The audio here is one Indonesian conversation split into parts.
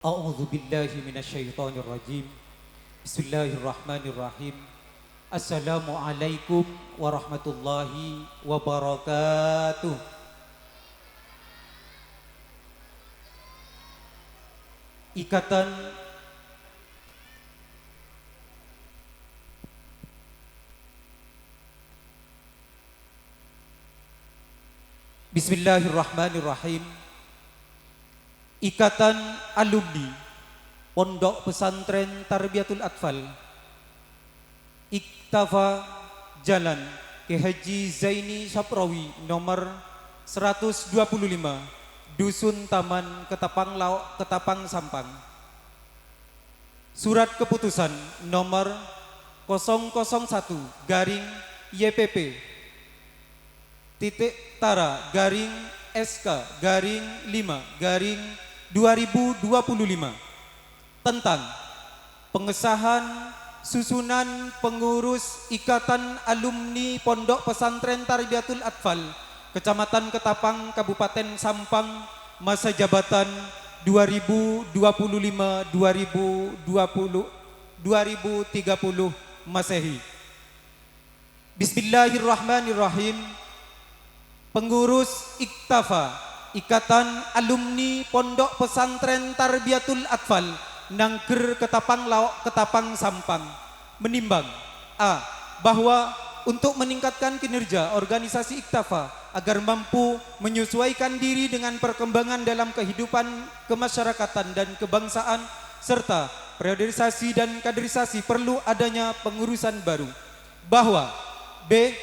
A'udzu billahi minasyaitonir rajim. Bismillahirrahmanirrahim. Assalamualaikum warahmatullahi wabarakatuh. Ikatan Bismillahirrahmanirrahim. Ikatan alumni Pondok Pesantren Tarbiyatul Atfal Iktafa Jalan Ki Haji Zaini Saprawi nomor 125 Dusun Taman Ketapang Laok Ketapang Sampang. Surat keputusan nomor 001 garing YPP titik tara garing SK garing 5 garing 2025 tentang pengesahan susunan pengurus Ikatan Alumni Pondok Pesantren Tarbiyatul Atfal Kecamatan Ketapang Kabupaten Sampang masa jabatan 2025-2030 Masehi. Bismillahirrahmanirrahim. Pengurus Iktafa Ikatan Alumni Pondok Pesantren Tarbiyatul Atfal Nangger Ketapang Laok Ketapang Sampang menimbang A. Bahwa untuk meningkatkan kinerja organisasi Iktafa agar mampu menyesuaikan diri dengan perkembangan dalam kehidupan kemasyarakatan dan kebangsaan serta periodisasi dan kaderisasi perlu adanya pengurusan baru. Bahwa B.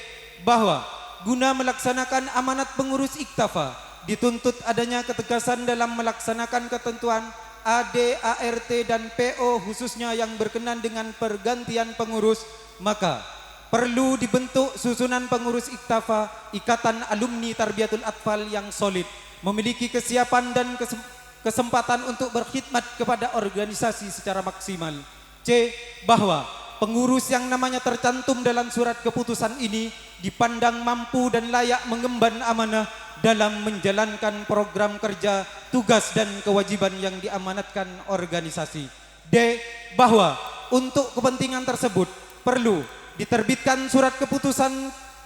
Bahwa guna melaksanakan amanat pengurus Iktafa dituntut adanya ketegasan dalam melaksanakan ketentuan AD, ART dan PO khususnya yang berkenan dengan pergantian pengurus, maka perlu dibentuk susunan pengurus Iktafa Ikatan Alumni Tarbiyatul Atfal yang solid, memiliki kesiapan dan kesempatan untuk berkhidmat kepada organisasi secara maksimal. C. Bahwa pengurus yang namanya tercantum dalam surat keputusan ini dipandang mampu dan layak mengemban amanah dalam menjalankan program kerja, tugas dan kewajiban yang diamanatkan organisasi. D. Bahwa untuk kepentingan tersebut perlu diterbitkan surat keputusan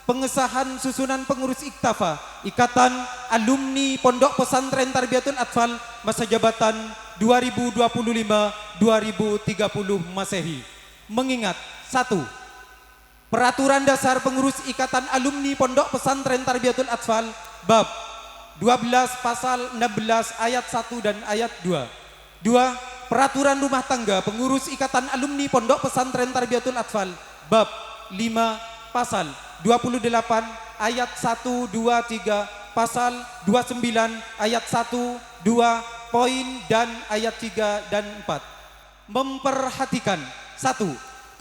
pengesahan susunan pengurus Iktafa Ikatan Alumni Pondok Pesantren Tarbiyatul Atfal masa jabatan 2025-2030 Masehi. Mengingat 1. Peraturan Dasar Pengurus Ikatan Alumni Pondok Pesantren Tarbiyatul Atfal bab 12 pasal 16 ayat 1 dan ayat 2. 2. Peraturan Rumah Tangga Pengurus Ikatan Alumni Pondok Pesantren Tarbiyatul Atfal bab 5 pasal 28 ayat 1, 2, 3, pasal 29 ayat 1, 2, poin dan ayat 3 dan 4. Memperhatikan 1.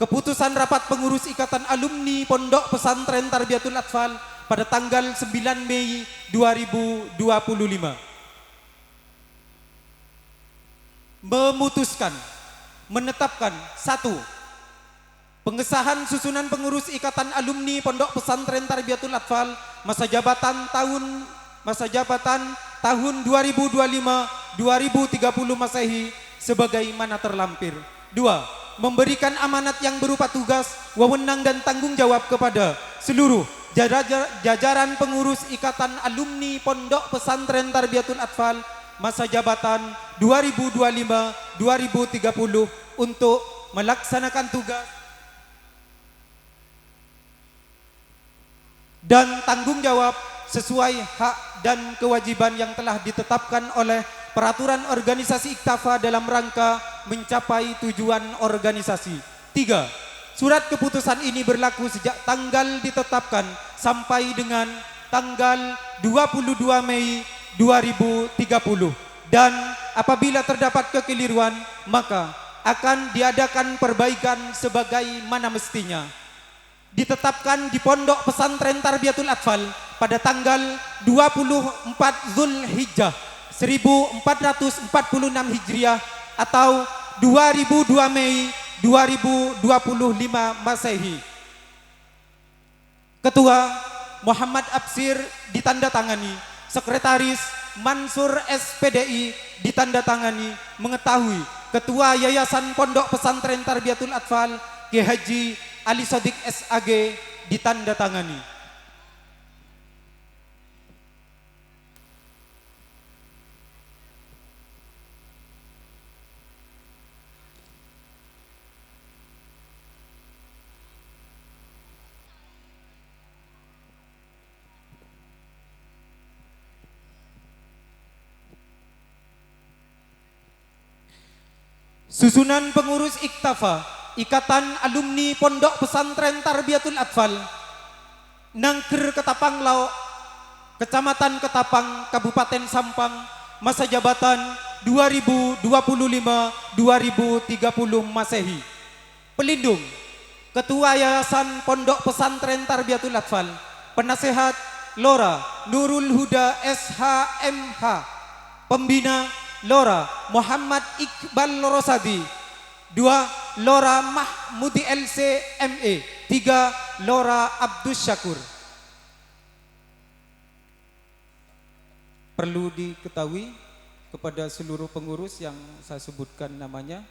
Keputusan rapat pengurus Ikatan Alumni Pondok Pesantren Tarbiyatul Atfal pada tanggal 9 Mei 2025 memutuskan menetapkan 1. Pengesahan susunan pengurus Ikatan Alumni Pondok Pesantren Tarbiyatul Atfal masa jabatan tahun 2025-2030 Masehi sebagaimana terlampir. 2. Memberikan amanat yang berupa tugas, wewenang dan tanggung jawab kepada seluruh jajaran pengurus Ikatan Alumni Pondok Pesantren Tarbiyatul Atfal masa jabatan 2025-2030 untuk melaksanakan tugas dan tanggung jawab sesuai hak dan kewajiban yang telah ditetapkan oleh peraturan organisasi Iktafa dalam rangka mencapai tujuan organisasi. 3. Surat keputusan ini berlaku sejak tanggal ditetapkan sampai dengan tanggal 22 Mei 2030 dan apabila terdapat kekeliruan maka akan diadakan perbaikan sebagaimana mestinya. Ditetapkan di Pondok Pesantren Tarbiyatul Atfal pada tanggal 24 Zulhijjah 1446 Hijriah atau 2002 Mei 2025 Masehi. Ketua Muhammad Absir ditandatangani, Sekretaris Mansur SPDI ditandatangani mengetahui Ketua Yayasan Pondok Pesantren Tarbiyatul Atfal Kiai Haji Ali Shadiq SAG ditandatangani. Susunan pengurus Iktafa, Ikatan Alumni Pondok Pesantren Tarbiyatul Atfal, Nangker Ketapang Laok, Kecamatan Ketapang, Kabupaten Sampang, masa jabatan 2025-2030 Masehi. Pelindung, Ketua Yayasan Pondok Pesantren Tarbiyatul Atfal, Penasehat Lora Nurul Huda SHMH, Pembina Lora Muhammad Iqbal Rosadi. 2. Lora Mahmudi LCME. 3. Lora Abdus Syakur. Perlu diketahui kepada seluruh pengurus yang saya sebutkan namanya,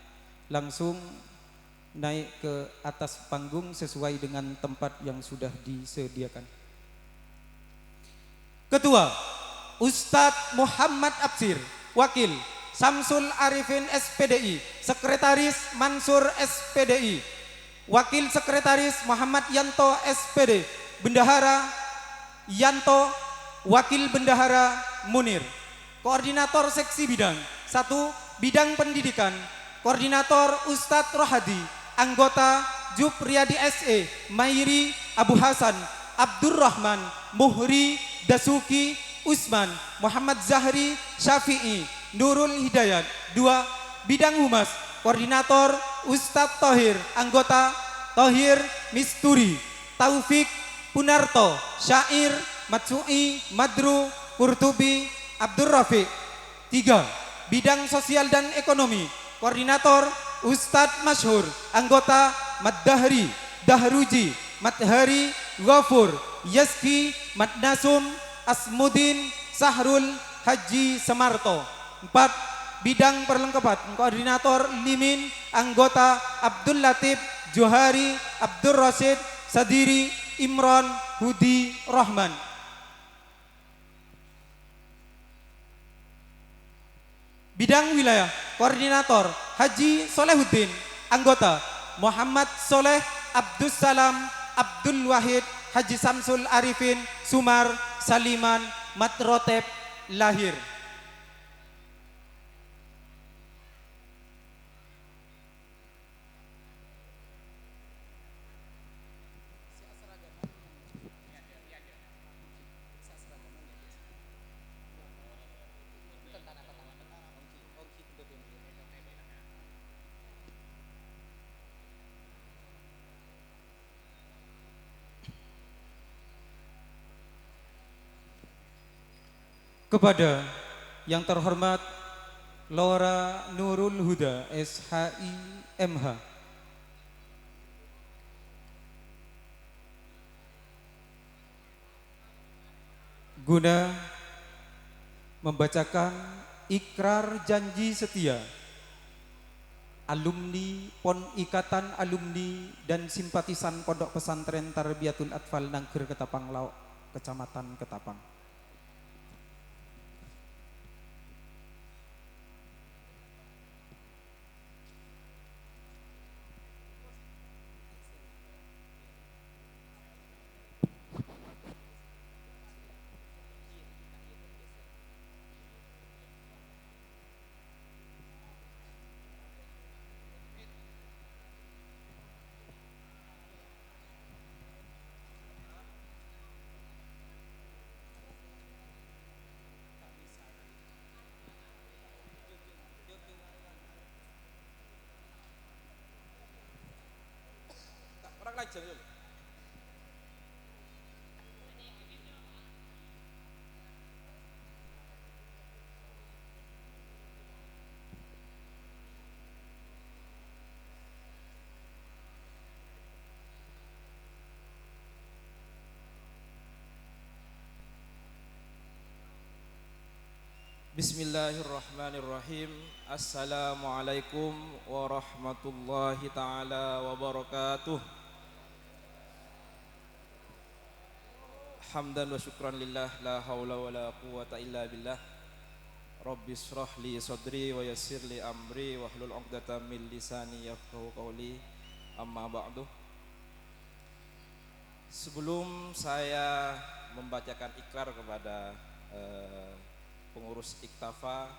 langsung naik ke atas panggung sesuai dengan tempat yang sudah disediakan. Ketua Ustadz Muhammad Absir, Wakil Samsul Arifin SPDI, Sekretaris Mansur SPDI, Wakil Sekretaris Muhammad Yanto SPD, Bendahara Yanto, Wakil Bendahara Munir. Koordinator Seksi Bidang 1 Bidang Pendidikan, Koordinator Ustadz Rohadi, Anggota Jub Riyadi SE, Mairi Abu Hasan, Abdurrahman, Muhri Dasuki Usman, Muhammad Zahri Syafi'i, Nurul Hidayat. 2. Bidang Humas, Koordinator Ustadz Tohir, Anggota Tohir Misturi, Taufik Punarto, Syair Matsui, Madru Kurtubi, Abdur Rafiq. 3. Bidang Sosial dan Ekonomi, Koordinator Ustadz Masyhur, Anggota Maddahri, Dahruji, Madhari, Ghafur, Yaski, Madnasum, Asmudin, Sahrul, Haji Semarto. 4. Bidang Perlengkapan, Koordinator Limin, Anggota Abdul Latif, Johari, Abdur Rasid, Sadiri, Imron, Hudi, Rahman. Bidang Wilayah, Koordinator Haji Solehuddin, Anggota Muhammad Soleh, Abdus Salam, Abdul Wahid, Haji Samsul Arifin, Sumar, Saliman, Matrotep, Lahir. Kepada yang terhormat Lora Nurul Huda SHIMH, guna membacakan ikrar janji setia alumni Ikatan Alumni dan Simpatisan Pondok Pesantren Tarbiyatul Atfal Nangker Ketapang Laok, Kecamatan Ketapang. Bismillahirrahmanirrahim. Assalamualaikum warahmatullahi taala wabarakatuh. Hamdan wa syukran lillah, la haula wa la quwata illa billah. Rabbi shrah li sadri wa yassir li amri wahlul 'uqdatam min lisani yafqahu qawli. Amma ba'du. Sebelum saya membacakan ikrar kepada pengurus Iktafa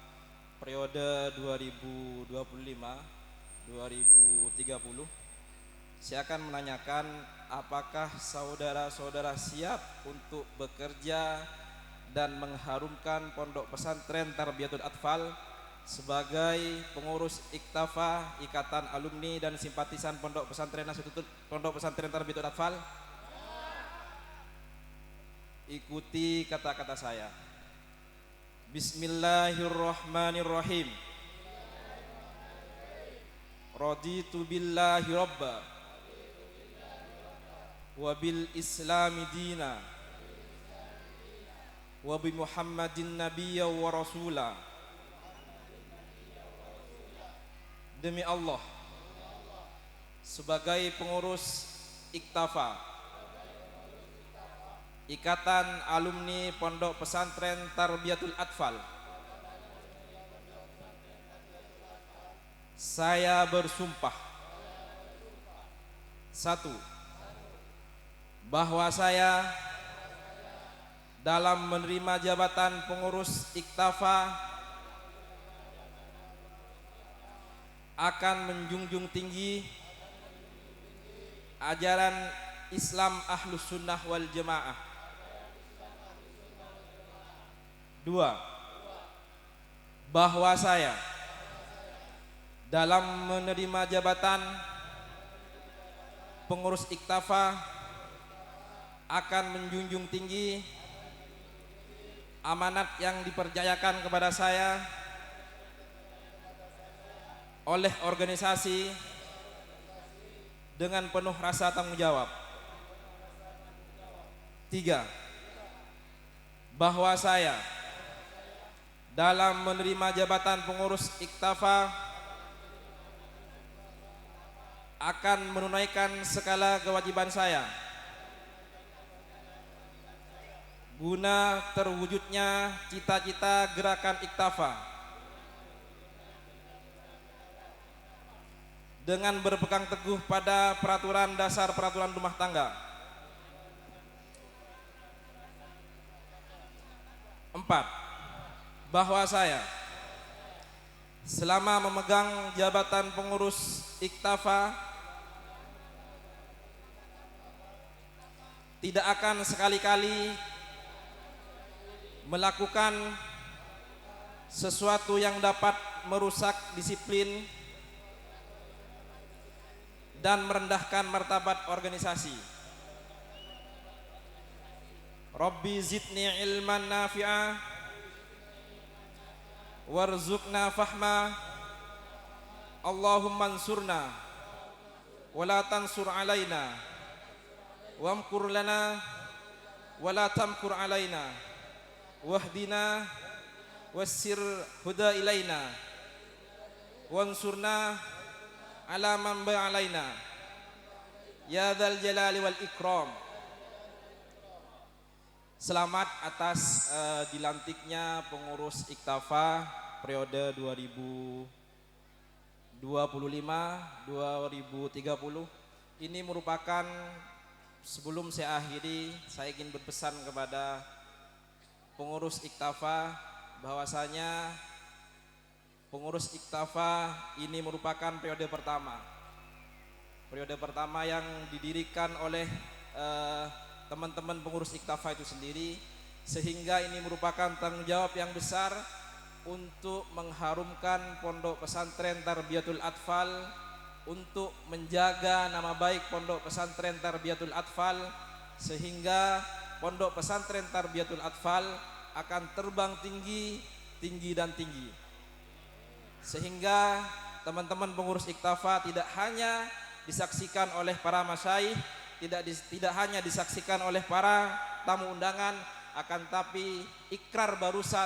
periode 2025-2030, saya akan menanyakan apakah saudara-saudara siap untuk bekerja dan mengharumkan Pondok Pesantren Tarbiyatul Atfal sebagai pengurus Iktafa, Ikatan Alumni dan Simpatisan Pondok Pesantren Tarbiyatul Atfal. Ikuti kata-kata saya. Bismillahirrahmanirrahim. Raditu billahi rabba wa bil islami dina wa bi Muhammadin nabiyya wa rasula. Demi Allah, sebagai pengurus Iktafa, Ikatan Alumni Pondok Pesantren Tarbiyatul Atfal, saya bersumpah: 1. Bahwa saya dalam menerima jabatan pengurus Iktafa akan menjunjung tinggi ajaran Islam Ahlus Sunnah wal Jamaah. 2. Bahwa saya dalam menerima jabatan pengurus Iktafa akan menjunjung tinggi amanat yang dipercayakan kepada saya oleh organisasi dengan penuh rasa tanggung jawab. 3. Bahwa saya dalam menerima jabatan pengurus Iktafa akan menunaikan segala kewajiban saya guna terwujudnya cita-cita gerakan Iktafa dengan berpegang teguh pada peraturan dasar peraturan rumah tangga. 4. Bahwa saya selama memegang jabatan pengurus Iktafa tidak akan sekali-kali melakukan sesuatu yang dapat merusak disiplin dan merendahkan martabat organisasi. Rabbi zidni ilman nafi'a warzuqna fahma. Allahumma ansurna wala tansur alaina wamkur lana wala tamkur alaina wahdina wassir huda ilaina wansurna ala man ba'alaina ya dzal jalali wal ikram. Selamat atas dilantiknya pengurus Iktafa periode 2025-2030. Ini merupakan, sebelum saya akhiri, saya ingin berpesan kepada pengurus Iktafa bahwasanya pengurus Iktafa ini merupakan periode pertama yang didirikan oleh teman-teman pengurus Iktafa itu sendiri, sehingga ini merupakan tanggung jawab yang besar untuk mengharumkan Pondok Pesantren Tarbiyatul Atfal, untuk menjaga nama baik Pondok Pesantren Tarbiyatul Atfal, sehingga Pondok Pesantren Tarbiyatul Atfal akan terbang tinggi dan tinggi, sehingga teman-teman pengurus Iktafa tidak hanya disaksikan oleh para masyayikh, tidak hanya disaksikan oleh para tamu undangan, akan tapi ikrar barusan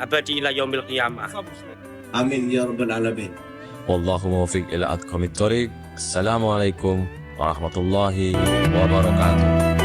abadi ila yaumil qiyamah. Amin ya rabbal alamin. Wallahu muwaffiq ila aqwamit thoriq. Assalamualaikum warahmatullahi wabarakatuh.